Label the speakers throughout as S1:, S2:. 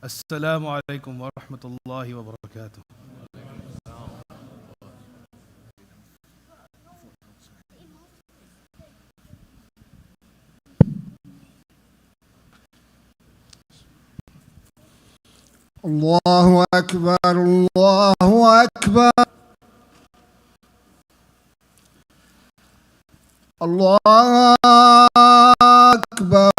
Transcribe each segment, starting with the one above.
S1: السلام عليكم ورحمة الله وبركاته.
S2: الله أكبر الله أكبر الله أكبر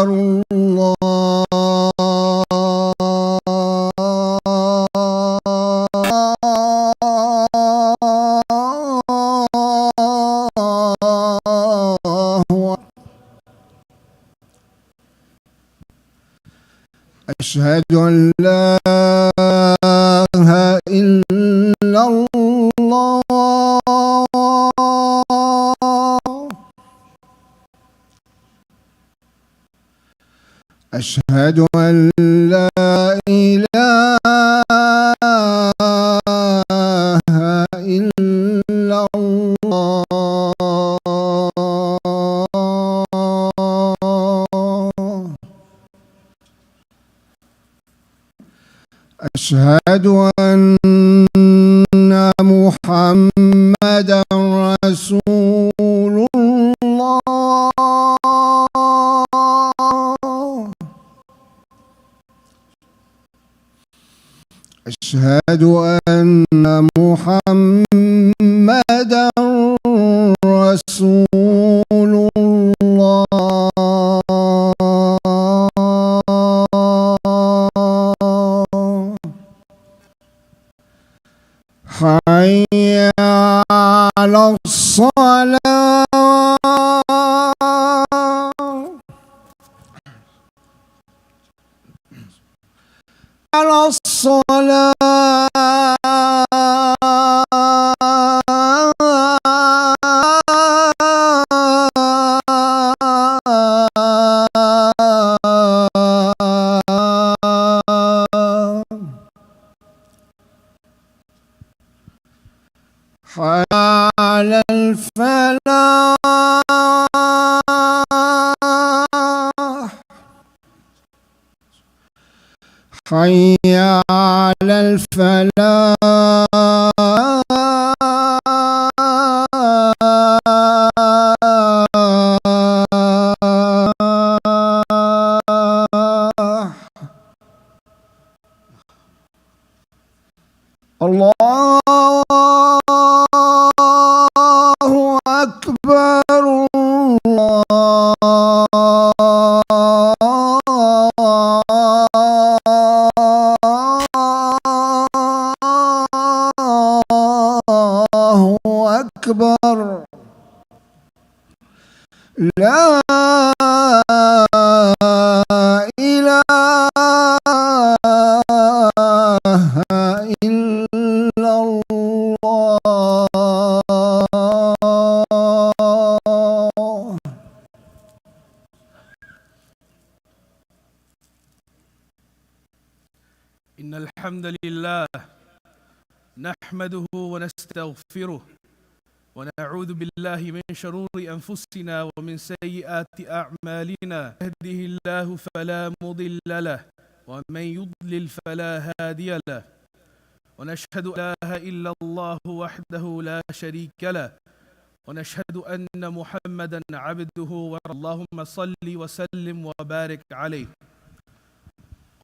S2: أشهد أن لا إله إلا الله أشهد أن لا إله إلا الله أشهد أن محمدا رسول الله أشهد أن محمدا رسول الله حي على الصلاة على الصلاة حي على الفلاح حي على الفلاح الله أكبر الله أكبر لا إله إلا الله
S1: إن الحمد لله نحمده ونستغفره ونعوذ بالله من شرور أنفسنا ومن سيئات أعمالنا. يهده الله فلا مضل له ومن يضلل فلا هادي له ونشهد أن لا إله إلا الله وحده لا شريك له ونشهد أن محمدا عبده ورسوله. اللهم صل وسلم وبارك عليه.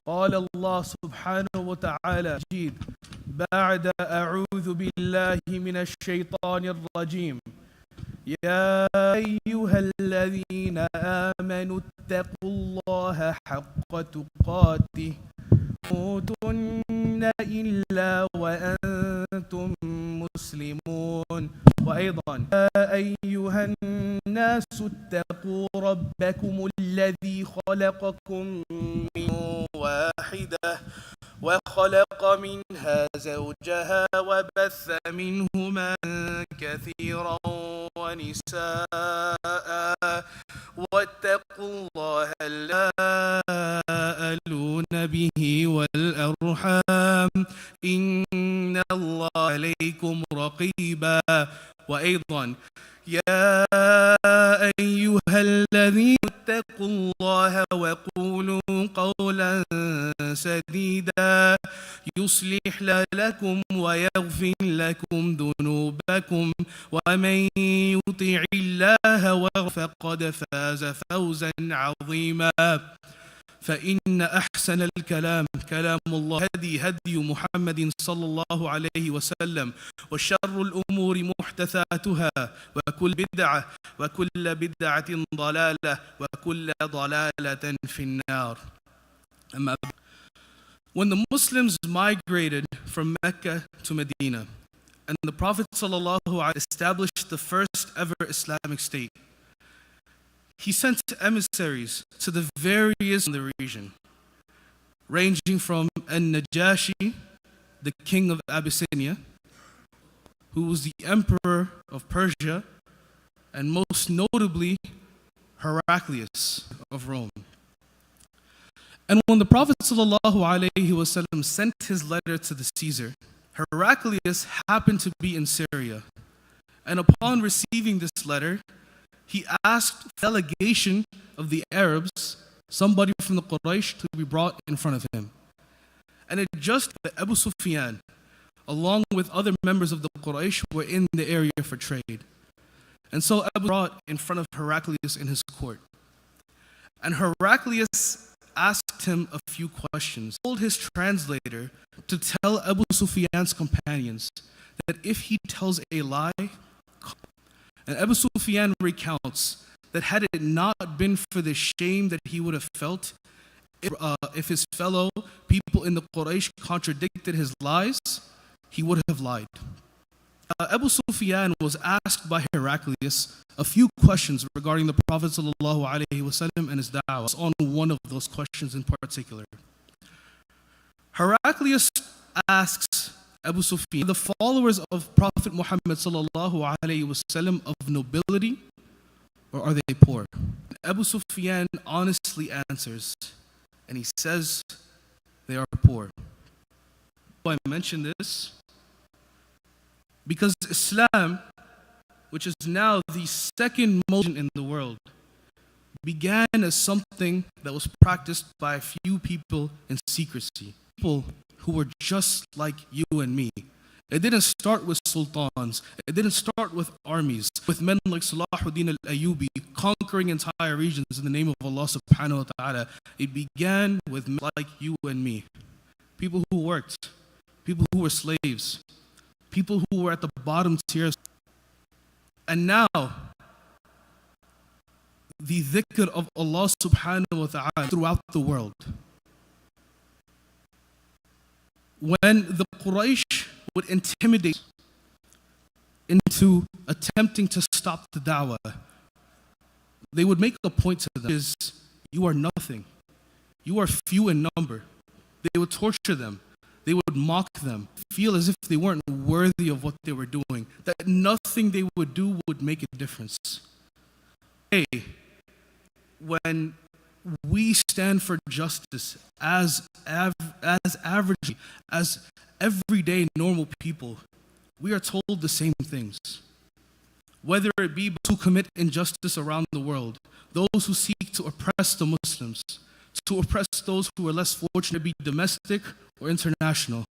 S1: قال الله سبحانه وتعالى مجيد بعد أعوذ بالله من الشيطان الرجيم. يا أيها الذين آمنوا اتقوا الله حق تقاته تموتن إلا وأنتم مسلمون. وأيضا يا أيها الناس اتقوا ربكم الذي خلقكم من واحدة وخلق منها زوجها وبث منهما كثيرا ونساء واتقوا الله الذي تساءلون به والأرحام إن الله عليكم رقيبا. وأيضا يا أيها الذين اتقوا الله وقولوا قولا سديدا يصلح لكم ويغفر لكم ذنوبكم ومن يطع الله فقد فاز فوزا عظيما فإن أحسن الكلام كلام الله هدي محمد صلى الله عليه وسلم وشر الأمور محدثاتها وكل بدعة ضلالة وكل ضلالة في النار. When the Muslims migrated from Mecca to Medina and the Prophet sallallahu alaihi wasallam established the first ever Islamic state, he sent emissaries to the various in the region, ranging from An-Najashi, the king of Abyssinia, who was the emperor of Persia, and most notably Heraclius of Rome. And when the Prophet ﷺ sent his letter to the Caesar, Heraclius happened to be in Syria. And upon receiving this letter, he asked for a delegation of the Arabs, somebody from the Quraysh, to be brought in front of him. And it just that Abu Sufyan, along with other members of the Quraysh, were in the area for trade. And so Abu brought in front of Heraclius in his court. And Heraclius asked him a few questions. He told his translator to tell Abu Sufyan's companions that if he tells a lie, and Abu Sufyan recounts that had it not been for the shame that he would have felt if his fellow people in the Quraysh contradicted his lies, he would have lied. Abu Sufyan was asked by Heraclius a few questions regarding the Prophet ﷺ and his da'wah. On one of those questions in particular, Heraclius asks Abu Sufyan, the followers of Prophet Muhammad ﷺ of nobility, or are they poor? Abu Sufyan honestly answers, and he says they are poor. I mention this because Islam, which is now the second most in the world, began as something that was practiced by a few people in secrecy. People who were just like you and me. It didn't start with sultans. It didn't start with armies, with men like Salahuddin al-Ayyubi conquering entire regions in the name of Allah subhanahu wa ta'ala. It began with men like you and me. People who worked, people who were slaves, people who were at the bottom tiers. And now, the dhikr of Allah subhanahu wa ta'ala throughout the world. When the Quraysh would intimidate into attempting to stop the da'wah, they would make a point to them, is you are nothing. You are few in number. They would torture them. They would mock them, feel as if they weren't worthy of what they were doing, that nothing they would do would make a difference. Hey, when we stand for justice as average, as everyday normal people, we are told the same things. Whether it be those who commit injustice around the world, those who seek to oppress the Muslims, to oppress those who are less fortunate, be domestic or international.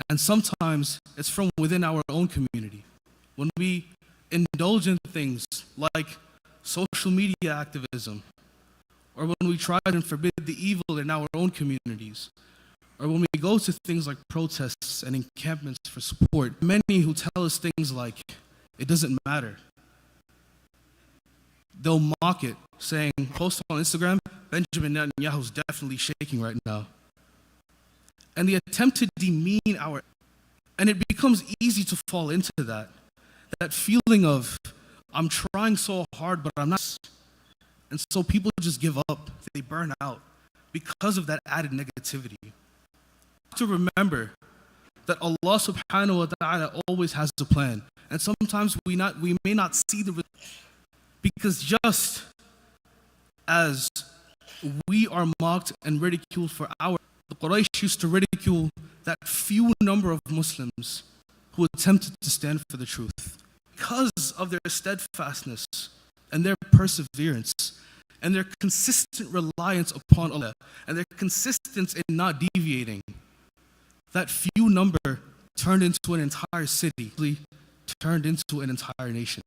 S1: And sometimes it's from within our own community. When we indulge in things like social media activism, or when we try and forbid the evil in our own communities, or when we go to things like protests and encampments for support, many who tell us things like, it doesn't matter. They'll mock it, saying, post on Instagram, Benjamin Netanyahu's definitely shaking right now. And they attempt to demean and it becomes easy to fall into that feeling of, I'm trying so hard, but I'm not. And so people just give up, they burn out because of that added negativity. To remember that Allah subhanahu wa ta'ala always has a plan. And sometimes we may not see the result, because just as we are mocked and ridiculed for the Quraysh used to ridicule that few number of Muslims who attempted to stand for the truth. Because of their steadfastness and their perseverance, and their consistent reliance upon Allah, and their consistence in not deviating, that few number turned into an entire city, turned into an entire nation.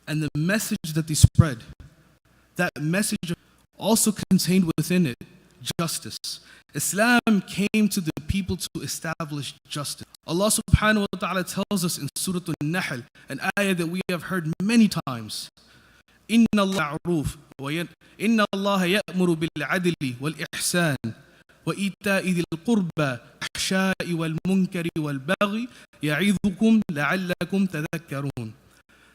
S1: And the message that they spread, that message also contained within it justice. Islam came to the people to establish justice. Allah subhanahu wa ta'ala tells us in Surah An-Nahl, an ayah that we have heard many times. إِنَّ اللَّهَ مَعْرُوفٌ إِنَّ اللَّهَ يَأْمُرُ بِالْعَدْلِ وَالْإِحْسَانِ وَإِيتَاءِ ذِي الْقُرْبَى وَالْفَحْشَاءِ وَالْمُنكَرِ وَالْبَغْيِ يَعِظُكُمْ لَعَلَّكُمْ تَذَكَّرُونَ.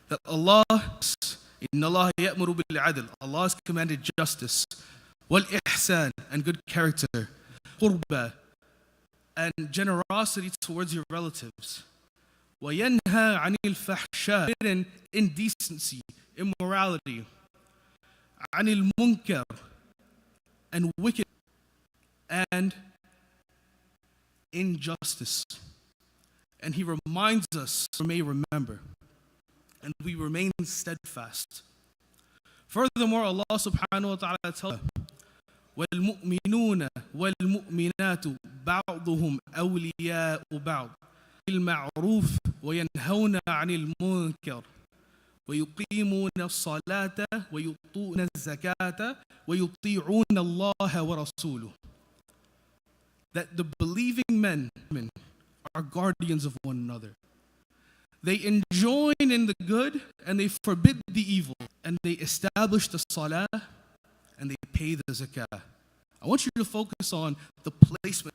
S1: That Allah, إِنَّ اللَّهَ يَأْمُرُ بِالْعَدْلِ, Allah has commanded justice, وَالْإِحْسَانِ, and good character, قُرْبَى, and generosity towards your relatives, وَيَنْهَى عَنِ الْفَحْشَاءِ, and indecency, immorality, عَنِ الْمُنكَرِ, and wicked, and injustice. And He reminds us we may remember, and we remain steadfast. Furthermore, Allah subhanahu wa ta'ala tells us, وَالْمُؤْمِنُونَ وَالْمُؤْمِنَاتُ بَعْضُهُمْ أَوْلِيَاءُ بَعْضٍ بِالْمَعْرُوفِ وَيَنْهَوْنَ عَنِ الْمُنكَرِ وَيُقِيمُونَ الصَّلَاةَ وَيُؤْتُونَ الزَّكَاةَ وَيُطِيعُونَ اللَّهَ وَرَسُولُهُ. That the believing men are guardians of one another. They enjoin in the good and they forbid the evil, and they establish the salah and they pay the zakah. I want you to focus on the placement.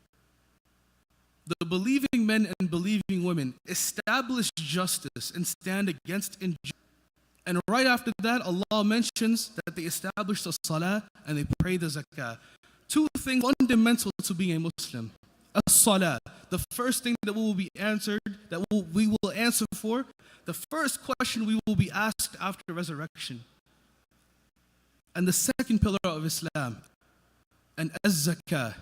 S1: The believing men and believing women establish justice and stand against injustice. And right after that, Allah mentions that they establish the salah and they pray the zakah. Two things fundamental to being a Muslim. As-salah, the first thing that will be answered, that we will answer for, the first question we will be asked after resurrection. And the second pillar of Islam, and az-zakah,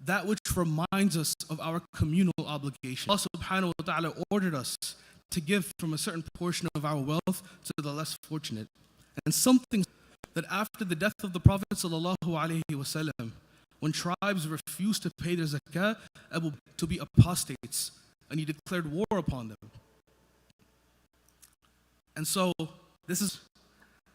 S1: that which reminds us of our communal obligation. Allah subhanahu wa ta'ala ordered us to give from a certain portion of our wealth to the less fortunate. And something that after the death of the Prophet sallallahu alaihi wasallam, when tribes refused to pay their zakah, to be apostates, and He declared war upon them. And so this is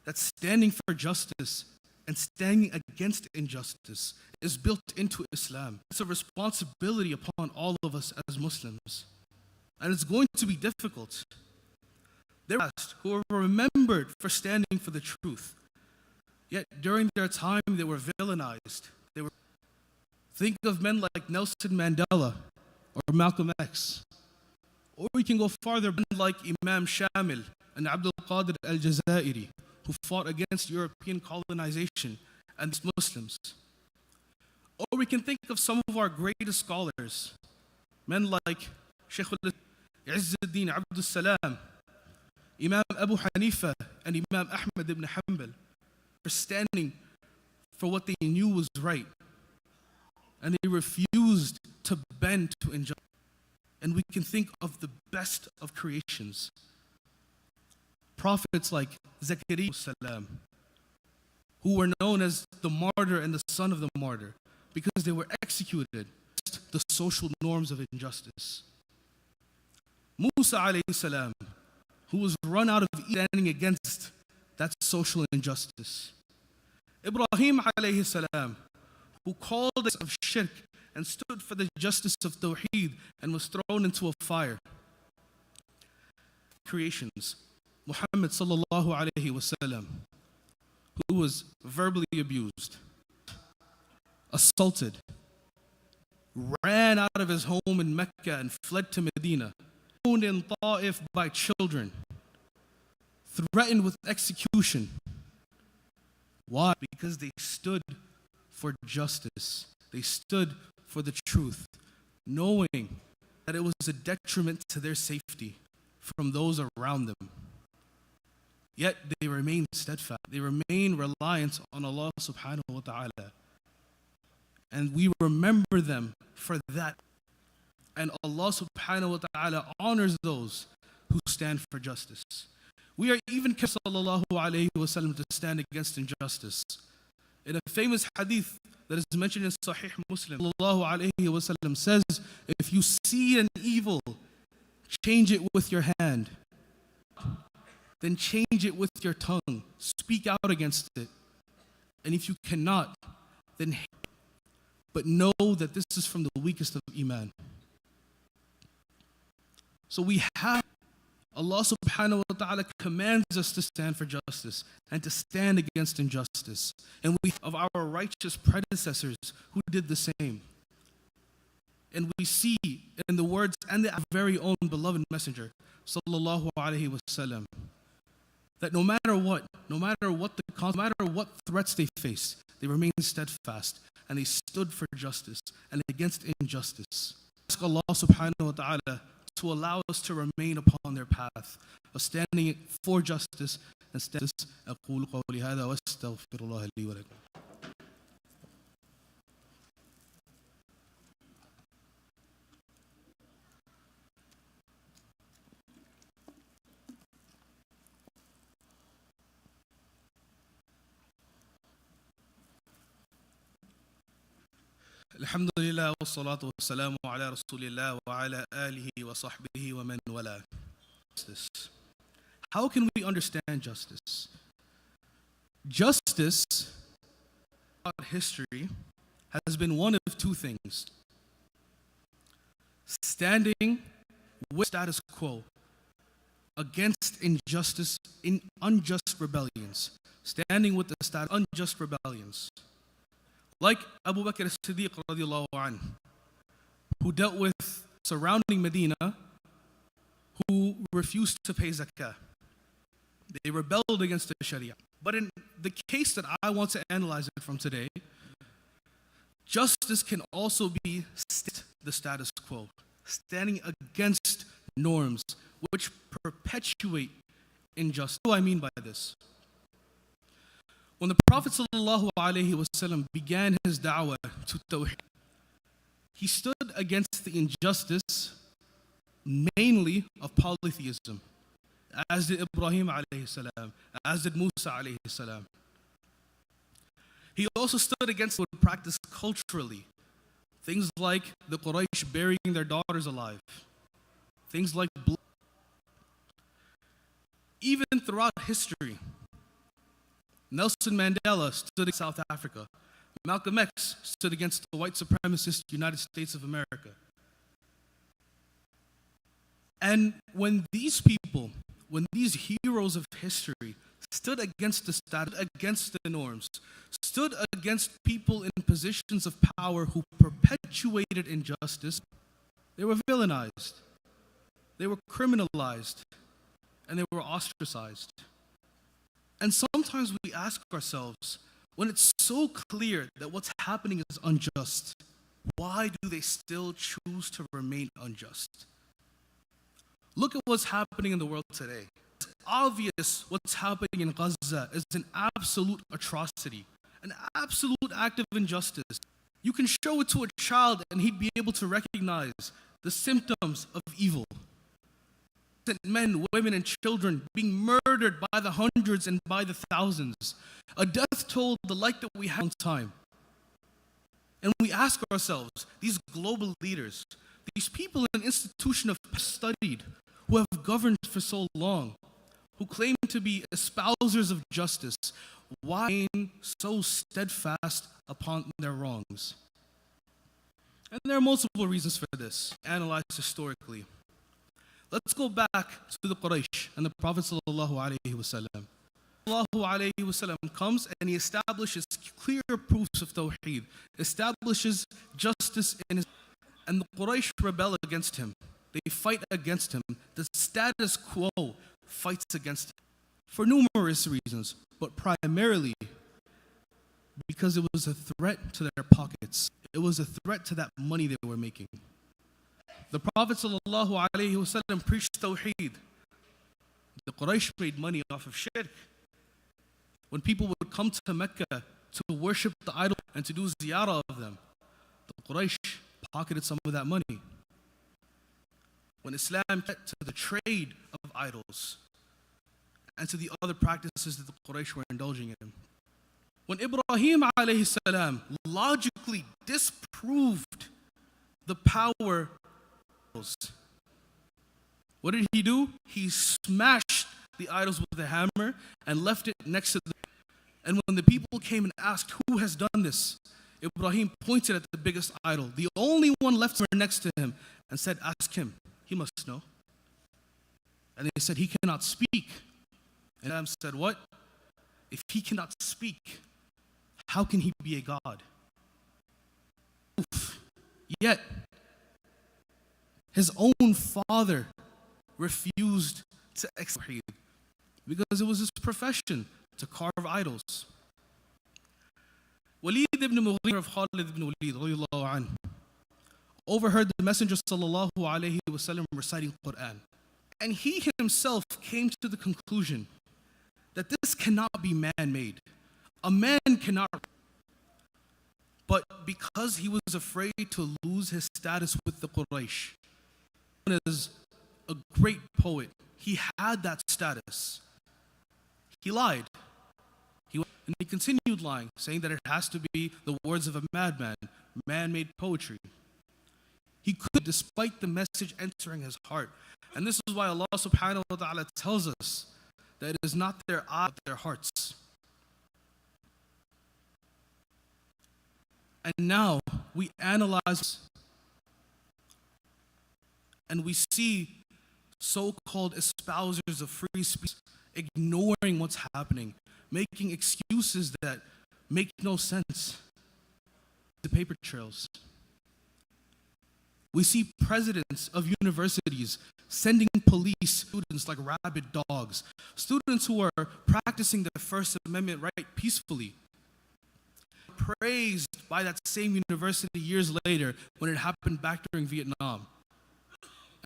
S1: that standing for justice and standing against injustice is built into Islam. It's a responsibility upon all of us as Muslims. And it's going to be difficult. There are who are remembered for standing for the truth. Yet during their time they were villainized. Think of men like Nelson Mandela or Malcolm X. Or we can go farther, men like Imam Shamil and Abdul Qadir al-Jazairi, who fought against European colonization and Muslims. Or we can think of some of our greatest scholars, men like Shaykh Izzuddin Abdul Salam, Imam Abu Hanifa, and Imam Ahmad ibn Hanbal, for standing for what they knew was right. And they refused to bend to injustice. And we can think of the best of creations. Prophets like Zakaria salam, who were known as the martyr and the son of the martyr, because they were executed against the social norms of injustice. Musa alayhi salam, who was run out of standing against that social injustice. Ibrahim alayhi salam, who called us of shirk and stood for the justice of tawheed and was thrown into a fire. Creations. Muhammad sallallahu alayhi wasallam, who was verbally abused, assaulted, ran out of his home in Mecca and fled to Medina, owned in Ta'if by children, threatened with execution. Why? Because they stood for justice. They stood for the truth, knowing that it was a detriment to their safety from those around them. Yet they remain steadfast. They remain reliant on Allah subhanahu wa ta'ala. And we remember them for that. And Allah subhanahu wa ta'ala honors those who stand for justice. We are even sallallahu alayhi wasallam to stand against injustice. In a famous hadith that is mentioned in Sahih Muslim, sallallahu alayhi wasallam says, if you see an evil, change it with your hand. Then change it with your tongue. Speak out against it. And if you cannot, then hate. But know that this is from the weakest of Iman. So we have, Allah subhanahu wa ta'ala commands us to stand for justice and to stand against injustice. And we of our righteous predecessors who did the same. And we see in the words and the very own beloved messenger, sallallahu alayhi wasallam, that no matter what threats they faced, they remained steadfast and they stood for justice and against injustice. Ask Allah subhanahu wa ta'ala to allow us to remain upon their path of standing for justice and justice. أقول قولي هذا واستغفر الله لي ولكم. الحمد لله والصلاة والسلام على رسول الله وعلى آله وصحبه ومن والاه. How can we understand justice? Justice, throughout history, has been one of two things. Standing with status quo against injustice in unjust rebellions. Standing with the status unjust rebellions. Like Abu Bakr as-Siddiq radiallahu anhu, who dealt with surrounding Medina, who refused to pay zakah. They rebelled against the Sharia. But in the case that I want to analyze it from today, justice can also be the status quo, standing against norms which perpetuate injustice. What do I mean by this? When the Prophet ﷺ began his da'wah to Tawheed, he stood against the injustice mainly of polytheism, as did Ibrahim alayhi salam, as did Musa alayhi salam. He also stood against what was practiced culturally, things like the Quraysh burying their daughters alive, things like blood. Even throughout history, Nelson Mandela stood against South Africa. Malcolm X stood against the white supremacist United States of America. And when these people, when these heroes of history stood against the status, against the norms, stood against people in positions of power who perpetuated injustice, they were villainized, they were criminalized, and they were ostracized. And sometimes we ask ourselves, when it's so clear that what's happening is unjust, why do they still choose to remain unjust? Look at what's happening in the world today. It's obvious what's happening in Gaza is an absolute atrocity, an absolute act of injustice. You can show it to a child and he'd be able to recognize the symptoms of evil. Men, women, and children being murdered by the hundreds and by the thousands. A death toll the like that we have in time. And we ask ourselves, these global leaders, these people in an institution of studied, who have governed for so long, who claim to be espousers of justice, why so steadfast upon their wrongs? And there are multiple reasons for this, analyzed historically. Let's go back to the Quraysh and the Prophet sallallahu alaihi wasallam. Sallallahu alaihi wasallam comes and he establishes clear proofs of Tawheed, establishes justice in his, and the Quraysh rebel against him. They fight against him. The status quo fights against him for numerous reasons, but primarily because it was a threat to their pockets. It was a threat to that money they were making. The Prophet ﷺ preached Tawheed. The Quraysh made money off of shirk. When people would come to Mecca to worship the idol and to do ziyarah of them, the Quraysh pocketed some of that money. When Islam led to the trade of idols and to the other practices that the Quraysh were indulging in. When Ibrahim alayhi salam logically disproved the power, what did he do? He smashed the idols with a hammer and left it next to them. And when the people came and asked, who has done this? Ibrahim pointed at the biggest idol, the only one left next to him, and said, ask him, he must know. And they said, he cannot speak. And Adam said, what? If he cannot speak, how can he be a god? Yet, his own father refused to accept because it was his profession to carve idols. Walid ibn Mughira of Khalid ibn Walid radiyallahu anhu overheard the Messenger sallallahu alayhi wasallam reciting Quran. And he himself came to the conclusion that this cannot be man-made. A man cannot. But because he was afraid to lose his status with the Quraysh, as a great poet, he had that status. He lied. And he continued lying, saying that it has to be the words of a madman, man-made poetry. He could, despite the message entering his heart. And this is why Allah subhanahu wa ta'ala tells us that it is not their eyes, but their hearts. And now we analyze and we see so-called espousers of free speech ignoring what's happening, making excuses that make no sense. The paper trails. We see presidents of universities sending police students like rabid dogs, students who are practicing the First Amendment right peacefully, praised by that same university years later when it happened back during Vietnam.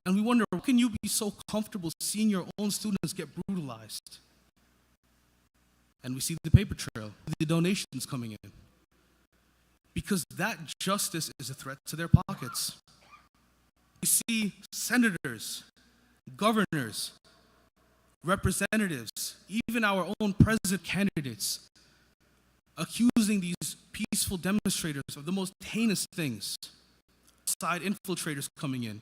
S1: And we wonder, how can you be so comfortable seeing your own students get brutalized? And we see the paper trail, the donations coming in. Because that justice is a threat to their pockets. We see senators, governors, representatives, even our own president candidates accusing these peaceful demonstrators of the most heinous things. Side infiltrators coming in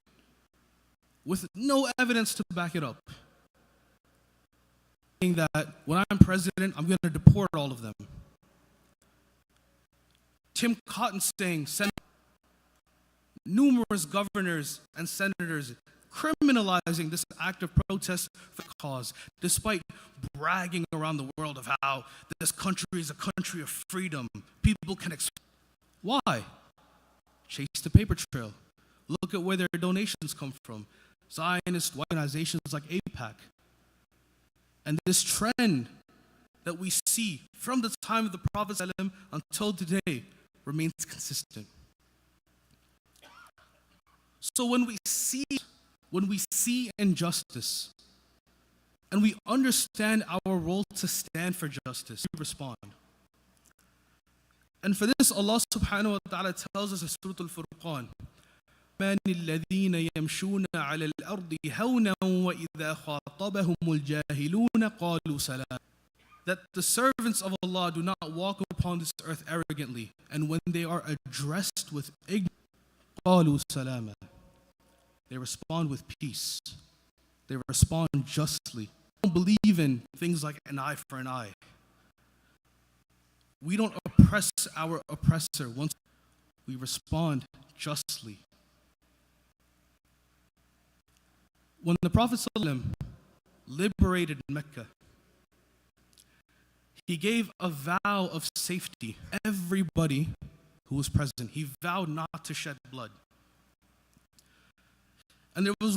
S1: with no evidence to back it up. Saying that when I'm president, I'm going to deport all of them. Tim Cotton saying, numerous governors and senators criminalizing this act of protest for the cause, despite bragging around the world of how this country is a country of freedom. People can express. Why? Chase the paper trail. Look at where their donations come from. Zionist organizations like AIPAC. And this trend that we see from the time of the Prophet ﷺ until today remains consistent. So when we see injustice and we understand our role to stand for justice, we respond. And for this, Allah subhanahu wa ta'ala tells us in Surah Al-Furqan, الذين يمشون على الأرض هونا وإذا خاطبهم الجاهلون قالوا سلام. That the servants of Allah do not walk upon this earth arrogantly, and when they are addressed with ignorance, قالوا سلاما. They respond with peace. They respond justly. We don't believe in things like an eye for an eye. We don't oppress our oppressor. Once we respond justly. When the Prophet ﷺ liberated Mecca, he gave a vow of safety. Everybody who was present, he vowed not to shed blood. And there was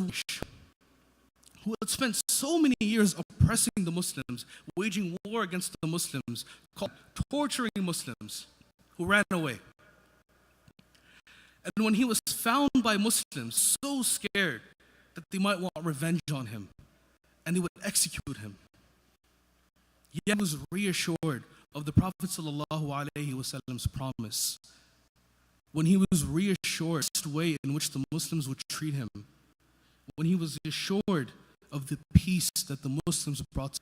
S1: who had spent so many years oppressing the Muslims, waging war against the Muslims, torturing Muslims who ran away. And when he was found by Muslims, so scared that they might want revenge on him, and they would execute him. Yet he was reassured of the Prophet ﷺ's promise. When he was reassured of the way in which the Muslims would treat him, when he was assured of the peace that the Muslims brought,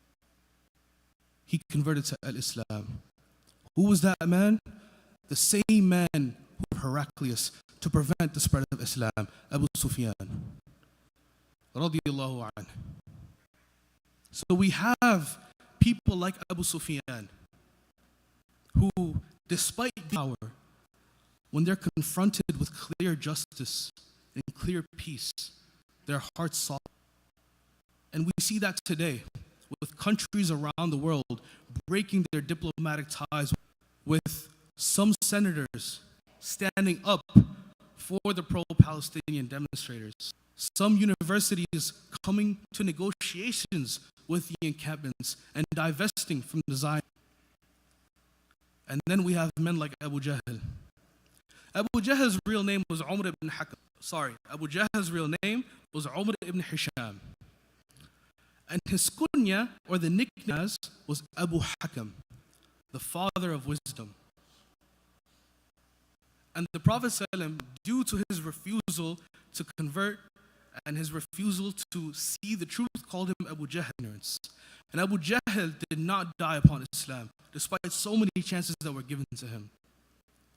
S1: he converted to Al-Islam. Who was that man? The same man who Heraclius to prevent the spread of Islam, Abu Sufyan. Radiyallahu anhu. So we have people like Abu Sufyan who, despite power, when they're confronted with clear justice and clear peace, their hearts soften. And we see that today with countries around the world breaking their diplomatic ties, with some senators standing up for the pro-Palestinian demonstrators, some universities coming to negotiations with the encampments and divesting from the Zion. And then we have men like Abu Jahl. Abu Jahl's real name was Umar ibn Hakam. Abu Jahl's real name was Umar ibn Hisham. And his kunya, or the nickname, was Abu Hakam, the father of wisdom. And the Prophet ﷺ, due to his refusal to convert and his refusal to see the truth, called him Abu Jahl. And Abu Jahl did not die upon Islam, despite so many chances that were given to him.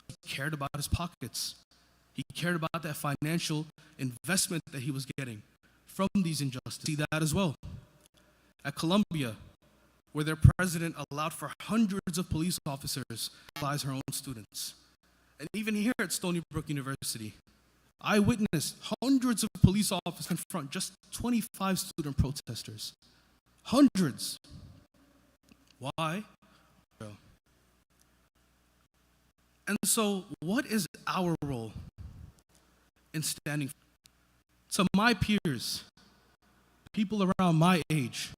S1: He cared about his pockets. He cared about that financial investment that he was getting from these injustices. See that as well. At Columbia, where their president allowed for hundreds of police officers to advise her own students. And even here at Stony Brook University, I witnessed hundreds of police officers confront just 25 student protesters. Hundreds. Why? And so, what is our role in standing? To my peers, people around my age,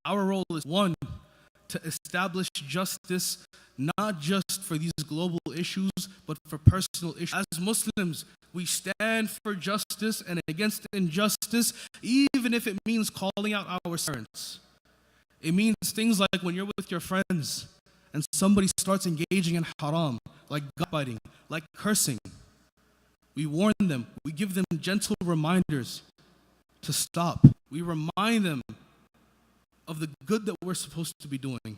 S1: our role is, one, to establish justice, not just for these global issues, but for personal issues. As Muslims, we stand for justice and against injustice, even if it means calling out our parents. It means things like when you're with your friends and somebody starts engaging in haram, like backbiting, like cursing. We warn them, we give them gentle reminders to stop. We remind them of the good that we're supposed to be doing.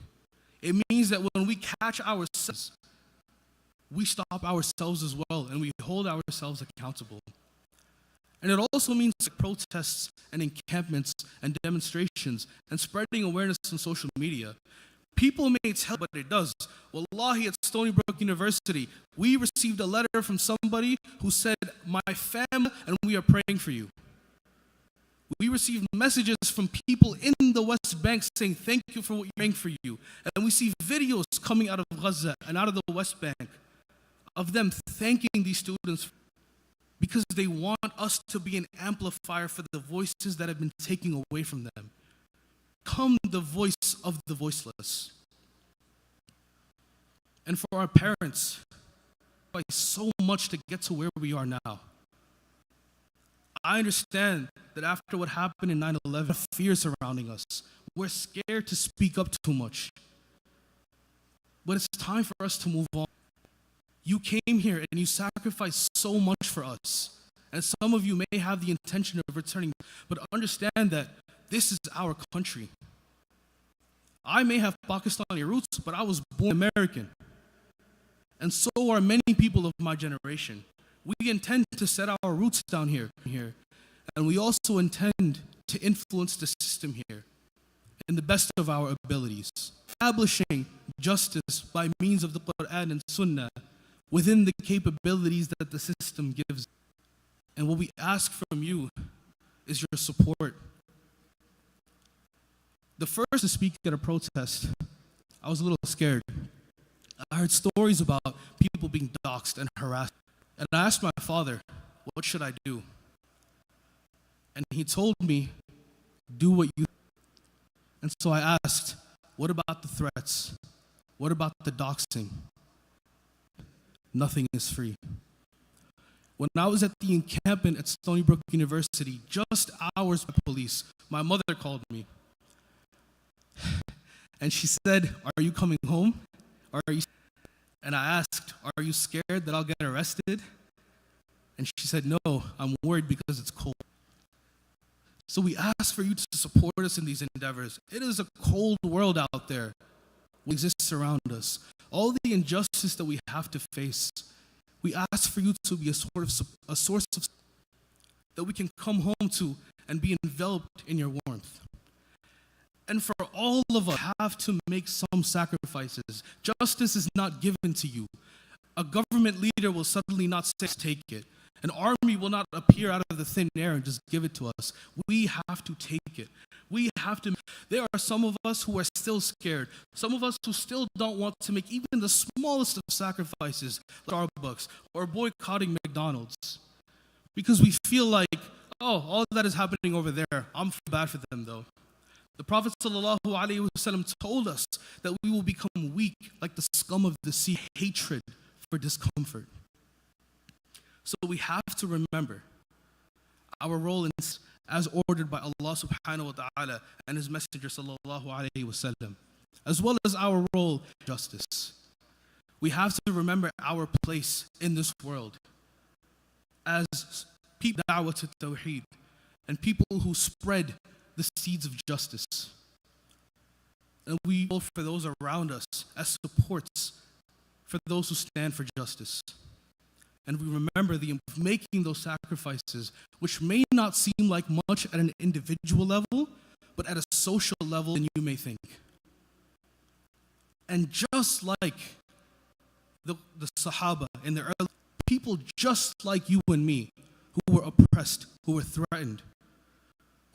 S1: It means that when we catch ourselves, we stop ourselves as well, and we hold ourselves accountable. And it also means protests and encampments and demonstrations and spreading awareness on social media. People may tell, but it does. Wallahi, at Stony Brook University, we received a letter from somebody who said, "My family and we are praying for you." We received messages from people in the West Bank saying, "Thank you for what you're praying for you." And we see videos coming out of Gaza and out of the West Bank of them thanking these students because they want us to be an amplifier for the voices that have been taken away from them. Become the voice of the voiceless. And for our parents, so much to get to where we are now. I understand that after what happened in 9/11, fear surrounding us. We're scared to speak up too much. But it's time for us to move on. You came here and you sacrificed so much for us. And some of you may have the intention of returning, but understand that this is our country. I may have Pakistani roots, but I was born American. And so are many people of my generation. We intend to set our roots down here. And we also intend to influence the system here in the best of our abilities. Establishing justice by means of the Quran and Sunnah within the capabilities that the system gives. And what we ask from you is your support. The first to speak at a protest, I was a little scared. I heard stories about people being doxxed and harassed. And I asked my father, what should I do? And he told me, do what you do. And so I asked, what about the threats? What about the doxing? Nothing is free. When I was at the encampment at Stony Brook University, just hours by police, my mother called me. And she said, "Are you coming home? And I asked, "Are you scared that I'll get arrested?" And she said, "No, I'm worried because it's cold." So we ask for you to support us in these endeavors. It is a cold world out there what exists around us. All the injustice that we have to face, we ask for you to be a source of that we can come home to and be enveloped in your warmth. And for all of us, have to make some sacrifices. Justice is not given to you. A government leader will suddenly not say, take it. An army will not appear out of the thin air and just give it to us. We have to take it. There are some of us who are still scared. Some of us who still don't want to make even the smallest of sacrifices, like Starbucks or boycotting McDonald's. Because we feel like, oh, all that is happening over there. I'm bad for them though. The Prophet ﷺ told us that we will become weak like the scum of the sea, hatred for discomfort. So we have to remember our role in as ordered by Allah subhanahu wa ta'ala and His Messenger sallallahu alayhi wa sallam, as well as our role in justice. We have to remember our place in this world as people da'wah to tawheed and people who spread the seeds of justice. And we will for those around us as supports for those who stand for justice. And we remember making those sacrifices, which may not seem like much at an individual level, but at a social level than you may think. And just like the Sahaba in the early people just like you and me, who were oppressed, who were threatened,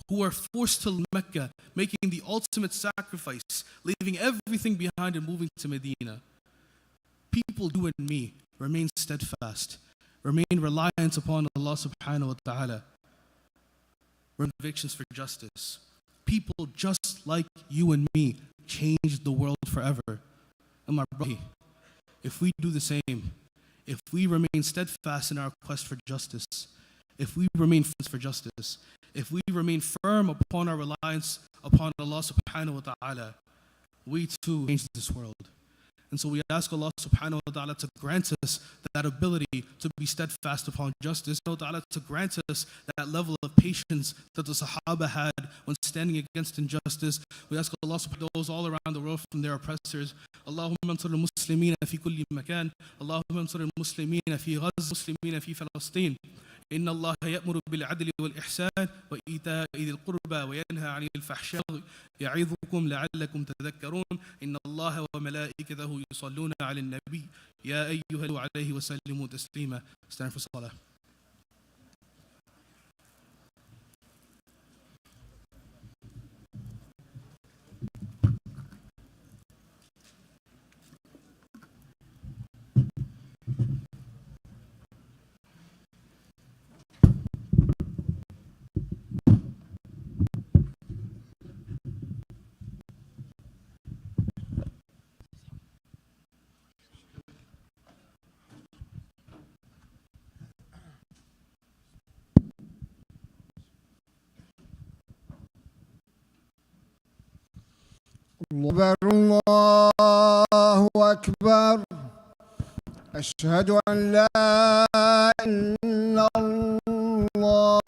S1: who were forced to Mecca, making the ultimate sacrifice, leaving everything behind and moving to Medina. People, you and me, remain steadfast, remain reliant upon Allah subhanahu wa ta'ala, convictions for justice. People just like you and me changed the world forever. And my brother, if we do the same, if we remain steadfast in our quest for justice, if we remain for justice, if we remain firm upon our reliance upon Allah subhanahu wa ta'ala, we too change this world. And so we ask Allah subhanahu wa ta'ala to grant us that ability to be steadfast upon justice, to grant us that level of patience that the Sahaba had when standing against injustice. We ask Allah subhanahu wa ta'ala those all around the world from their oppressors. Allahumma ansur al-muslimina fi kulli makan. Allahumma ansur al-muslimina fi Gaza, al-muslimina fi Palestine. إن الله يأمر بالعدل والإحسان وإيتاء ذي القربى وينهى عن الفحشاء يعظكم لعلكم تذكرون إن الله وملائكته يصلون على النبي يا أيها عليه وسلموا تسليما. Stand for salah.
S2: الله أكبر أشهد أن لا إله إلا الله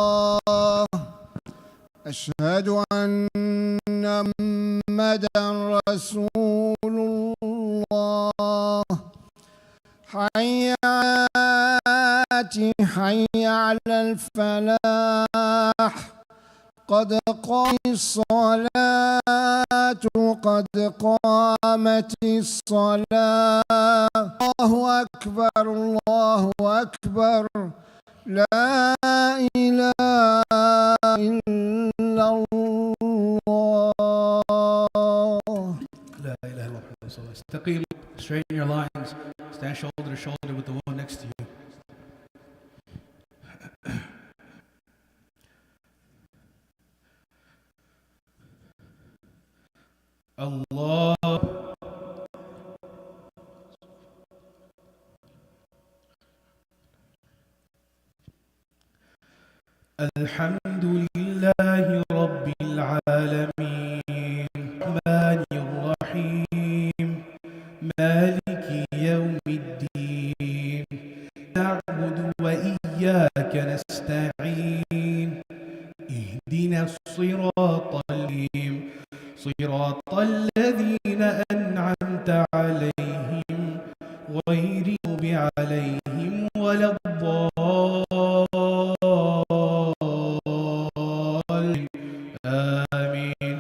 S2: أشهد أن محمدا رسول الله حي على الفلاح قد قامت الصلاة قد قامت الصلاة الله أكبر لا إله إلا الله
S1: لا إله إلا الله. استقيم, straighten your lines, stand shoulder to shoulder with the one next to you. Allah. Alhamdulillahi Rabbil Alameen, Rahmanir Rahim, Maliki Yawmiddin, na'budu wa iyyaka nasta'in, اهدنا الصراط المستقيم صراط الذين أنعمت عليهم غير المغضوب عليهم ولا الضالين آمين.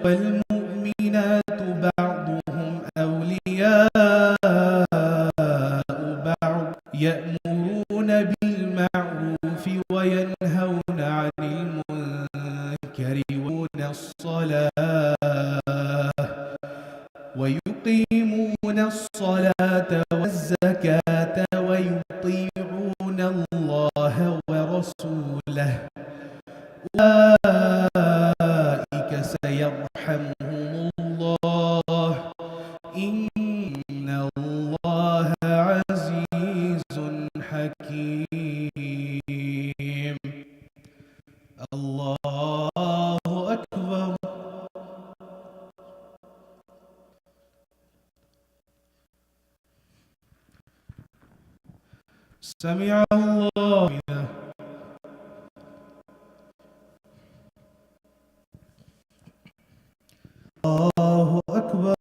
S1: والمؤمنات بعضهم أولياء بعض يأمرون بالمعروف وينهون عن المنكر ويقيمون الصلاة والزكاة ويطيعون الله ورسوله أولئك سيرحمهم الله إن الله عزيز حكيم. الله أكبر. سمع الله لمن الله أكبر.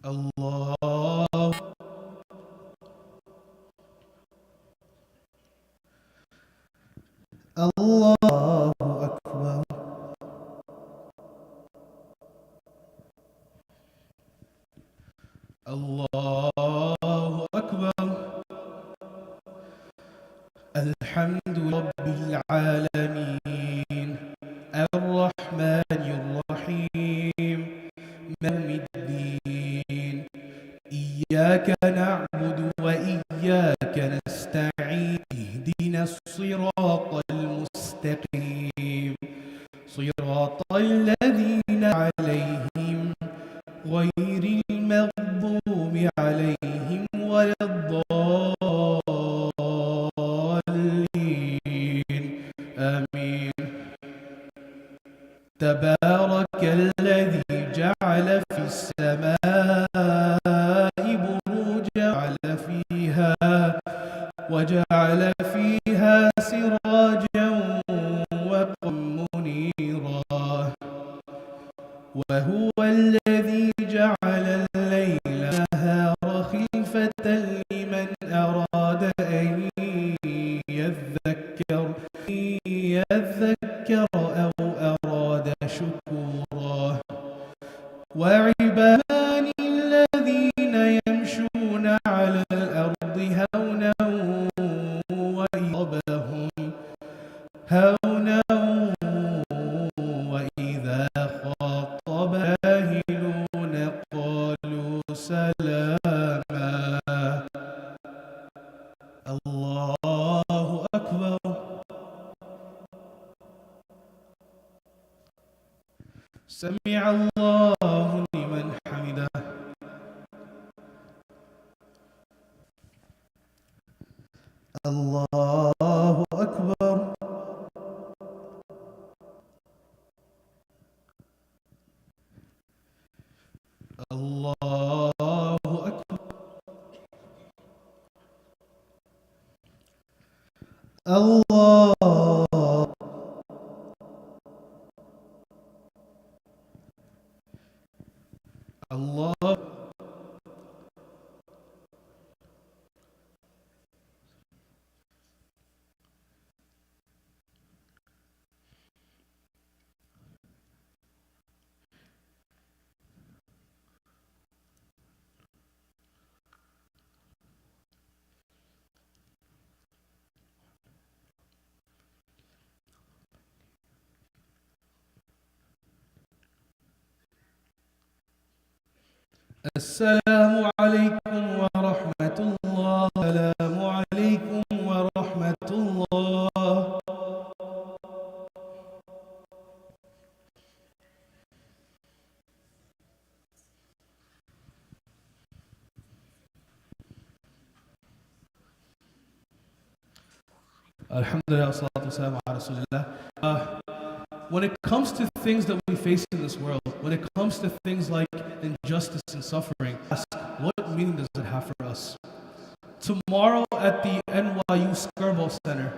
S1: الله الله أكبر. الله أكبر. الحمد رب العالمين الرحمن الرحيم مالك الدين إياك نعبد وإياك نستعين اهدنا الصراط المستقيم صراط الذين عليهم غير المغضوب عليهم ولا الضالين آمين. تبارك الذي جعل في السماء بروجا وجعل فيها سراجا وقمرا منيرا وهو الذي جعل الليل والنهار خلفة لمن أراد أن يذكر أو أراد شكورا. وعباد الذين يمشون على الأرض هونا وإذا خاطب جاهلون قالوا سلاما. الله أكبر. سمع الله لمن حمده. الله أكبر. الله أكبر. الله الله السلام عليكم ورحمة الله. السلام عليكم ورحمة الله. الحمد لله والصلاة والسلام على رسول الله. when it comes to things that we face in this world, when it comes to things like injustice and suffering, ask, what meaning does it have for us? Tomorrow at the NYU Skirball Center,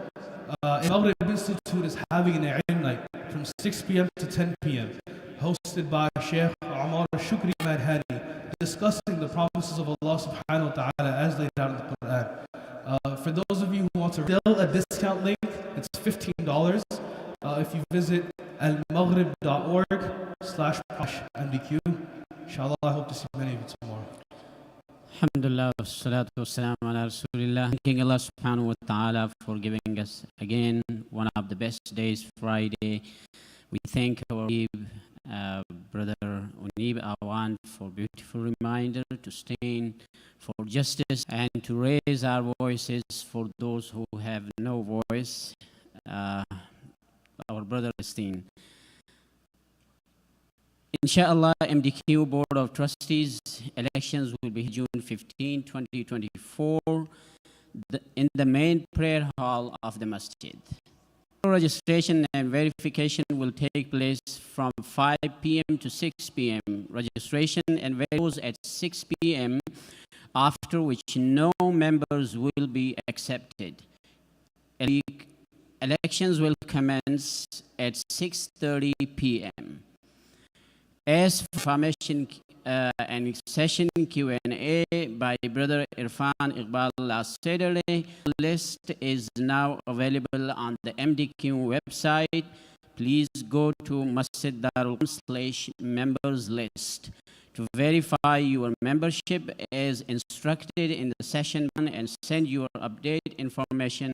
S1: Maghrib Institute is having an ilm night from 6 p.m. to 10 p.m. hosted by Sheikh Amar Shukri Madhani, discussing the promises of Allah subhanahu wa ta'ala as laid out in the Quran. For those of you who want to still a discount link, it's $15. If you visit almaghrib.org/MDQ, inshallah, I hope to see many of you tomorrow.
S3: Alhamdulillah, wassalatu wassalamu ala Rasulillah. Thanking Allah subhanahu wa ta'ala for giving us again one of the best days, Friday. We thank our brother Unib Awan for beautiful reminder to stand for justice and to raise our voices for those who have no voice. Our brother Christine. Inshallah, MDQ Board of Trustees elections will be June 15, 2024 in the main prayer hall of the Masjid. Registration and verification will take place from 5 p.m. to 6 p.m. Registration and verification at 6 p.m., after which no members will be accepted. Elections will commence at 6:30 p.m. As for information and session Q&A by Brother Irfan Iqbal last Saturday, the list is now available on the MDQ website. Please go to Masjid Darul/members list to verify your membership as instructed in the session and send your update information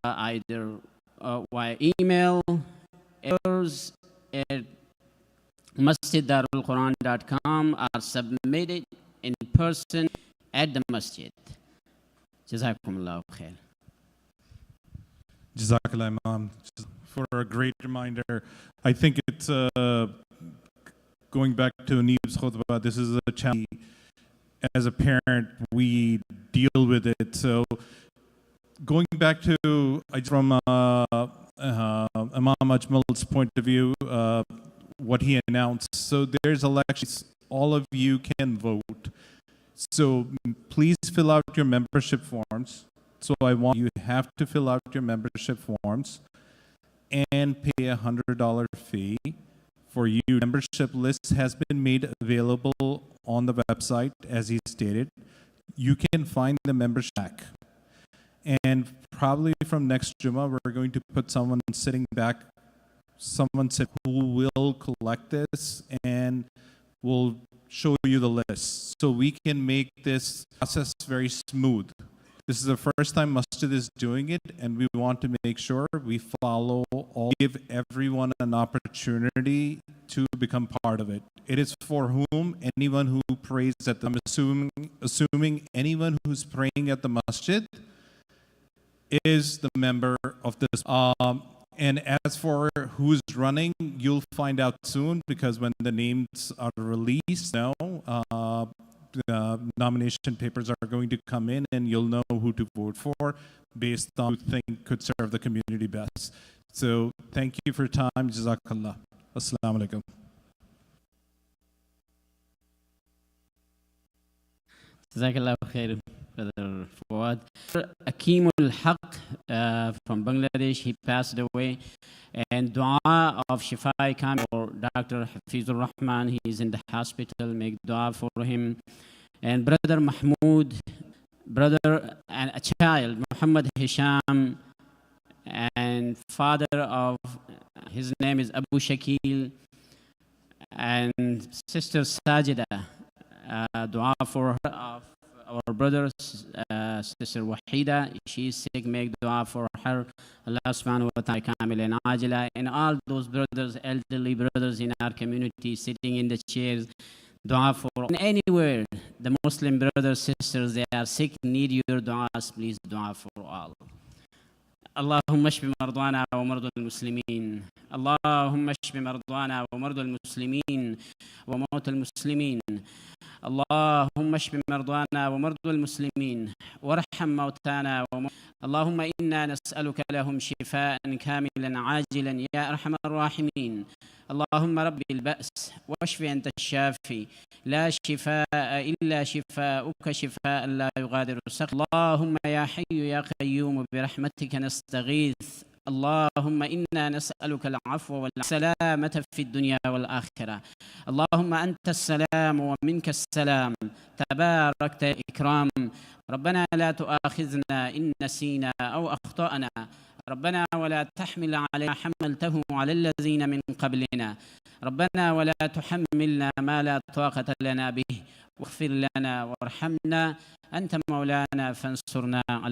S3: either via email or at masjiddarulquran.com or submitted in person at the Masjid. Jazakumullahu khair.
S4: Jazakallah Imam for a great reminder. I think it's going back to Unib's Khutbah, this is a challenge. As a parent, we deal with it. So going back to from Imam Ajmal's point of view, what he announced. So there's elections. All of you can vote. So please fill out your membership forms. So I want you have to fill out your membership forms and pay a $100 fee for you. Membership list has been made available on the website, as he stated. You can find the membership back. And probably from next Jummah, we're going to put someone sitting back, who will collect this and will show you the list. So we can make this process very smooth. This is the first time Masjid is doing it, and we want to make sure we follow all, give everyone an opportunity to become part of it. It is for whom? Anyone who prays at the, I'm assuming anyone who's praying at the Masjid is the member of this. And as for who's running, you'll find out soon, because when the names are released, the nomination papers are going to come in, and you'll know who to vote for based on who you think could serve the community best. So thank you for your time. Jazakallah. Assalamu alaikum.
S3: Jazakallah khair, Brother Fuad. Akeem al-Haq from Bangladesh, he passed away. And dua of Shifai Kamil for Dr. Hafizur Rahman, he is in the hospital, make dua for him. And Brother Mahmoud, brother and a child, Muhammad Hisham, and father of, his name is Abu Shakil, and Sister Sajida, dua for her, of our brother, Sister Wahida, she is sick, make dua for her. Allah subhanahu wa ta'ala kamil and ajila. And all those brothers, elderly brothers in our community sitting in the chairs, dua for. And anywhere, the Muslim brothers, sisters, they are sick, need your duas, please dua for all. اللهم اشف مرضانا ومرضى المسلمين اللهم اشف مرضانا ومرضى المسلمين وموتى المسلمين اللهم اشف مرضانا ومرضى المسلمين وارحم موتانا اللهم إنا نسألك لهم شفاء كاملا عاجلا يا أرحم الراحمين. اللهم رب البأس واشف أنت الشافي، لا شفاء إلا شفاؤك شفاء لا يغادر سقما. اللهم يا حي يا قيوم برحمتك نستغيث. اللهم إنا نسألك العفو والسلامة في الدنيا والآخرة. اللهم أنت السلام ومنك السلام، تباركت إكرام. ربنا لا تؤاخذنا إن نسينا أو أخطأنا، ربنا ولا تحمل علينا حملته على الذين من قبلنا، ربنا ولا تحملنا ما لا طاقة لنا به، واغفر لنا وارحمنا، أنت مولانا فانصرنا على